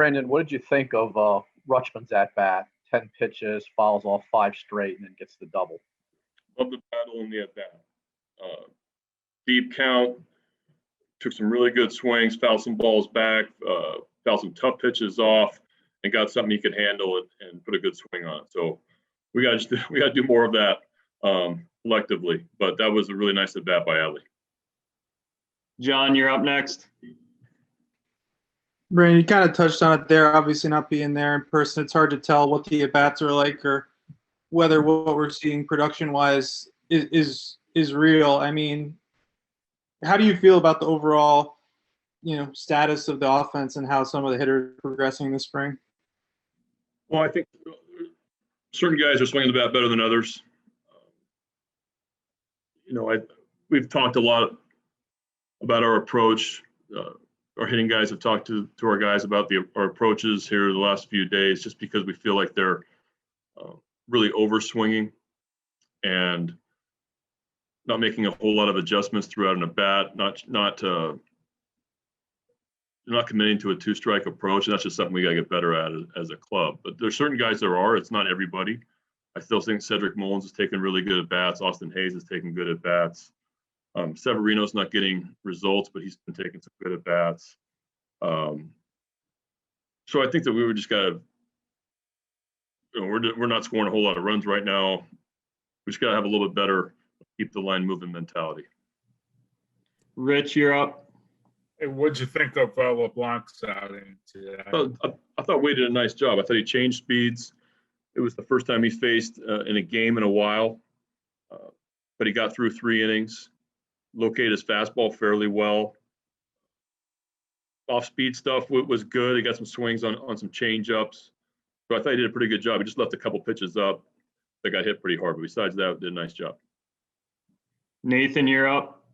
Brandon, what did you think of Rutschman's at bat? 10 pitches, fouls off 5 straight, and then gets the double. Love the battle in the at bat. Deep count, took some really good swings, fouled some balls back, fouled some tough pitches off, and got something he could handle it and put a good swing on it. So we got to do more of that collectively. But that was a really nice at bat by Adley. John, you're up next. Brandon, you kind of touched on it there. Obviously, not being there in person, it's hard to tell what the at-bats are like or whether what we're seeing production-wise is real. I mean, how do you feel about the overall, status of the offense and how some of the hitters are progressing this spring? Well, I think certain guys are swinging the bat better than others. We've talked a lot about our approach. Our hitting guys have talked to our guys about our approaches here the last few days, just because we feel like they're really over swinging and not making a whole lot of adjustments throughout an at bat, not committing to a 2-strike approach. And that's just something we got to get better at as a club. But there's certain guys there are. It's not everybody. I still think Cedric Mullins is taking really good at bats. Austin Hayes is taking good at bats. Severino's not getting results, but he's been taking some good at bats. So I think that we were just got to, we're not scoring a whole lot of runs right now. We just got to have a little bit better keep the line moving mentality. Rich, you're up. Hey, what'd you think of LeBlanc's outing today? I thought Wade did a nice job. I thought he changed speeds. It was the first time he faced in a game in a while, but he got through 3 innings. Located his fastball fairly well. Off-speed stuff was good. He got some swings on some change-ups. So I thought he did a pretty good job. He just left a couple pitches up that got hit pretty hard. But besides that, did a nice job. Nathan, you're up.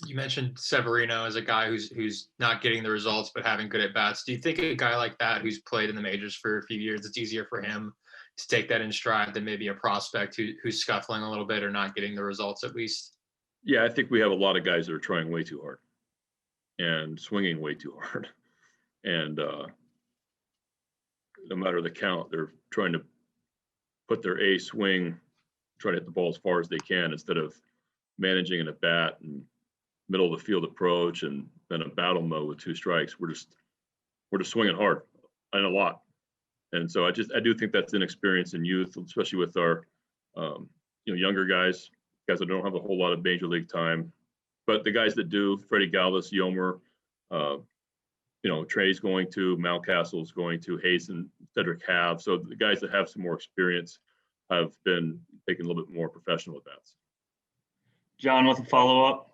You mentioned Severino as a guy who's not getting the results but having good at bats. Do you think a guy like that who's played in the majors for a few years, it's easier for him to take that in stride than maybe a prospect who's scuffling a little bit or not getting the results at least? Yeah, I think we have a lot of guys that are trying way too hard and swinging way too hard. And no matter the count, they're trying to put their A swing, try to hit the ball as far as they can instead of managing an at bat and middle of the field approach and then a battle mode with 2 strikes. We're just swinging hard and a lot. And so I do think that's inexperience in youth, especially with our younger guys that don't have a whole lot of major league time. But the guys that do, Freddie Galvis, Yomer, Trey's going to, Mountcastle's going to, Hayes and Cedric have. So the guys that have some more experience have been taking a little bit more professional at bats. John, with a follow-up.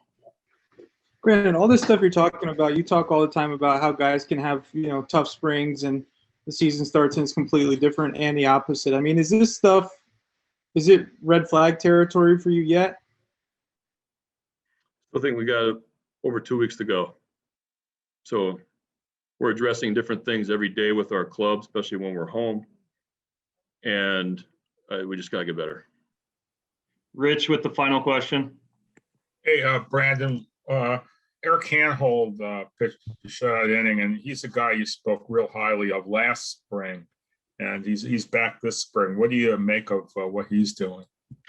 Brandon, all this stuff you're talking about, you talk all the time about how guys can have, tough springs and the season starts and it's completely different and the opposite. I mean, is it red flag territory for you yet? I think we got over 2 weeks to go. So we're addressing different things every day with our club, especially when we're home. And we just got to get better. Rich, with the final question. Hey, Brandon, Eric Handhold pitched a shutout inning, and he's a guy you spoke real highly of last spring, and he's back this spring. What do you make of what he's doing?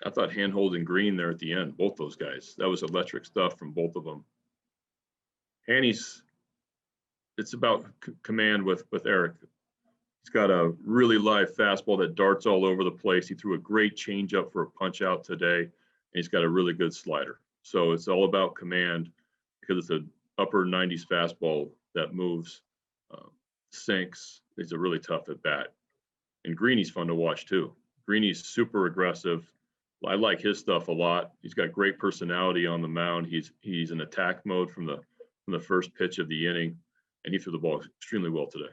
I thought Handhold and Green there at the end, both those guys. That was electric stuff from both of them. Hanny's, it's about command with Eric. He's got a really live fastball that darts all over the place. He threw a great changeup for a punch out today, and he's got a really good slider. So it's all about command because it's an upper 90s fastball that moves, sinks. He's a really tough at bat. And Greeny's fun to watch too. Greeny's super aggressive. I like his stuff a lot. He's got great personality on the mound. He's in attack mode from the first pitch of the inning, and he threw the ball extremely well today.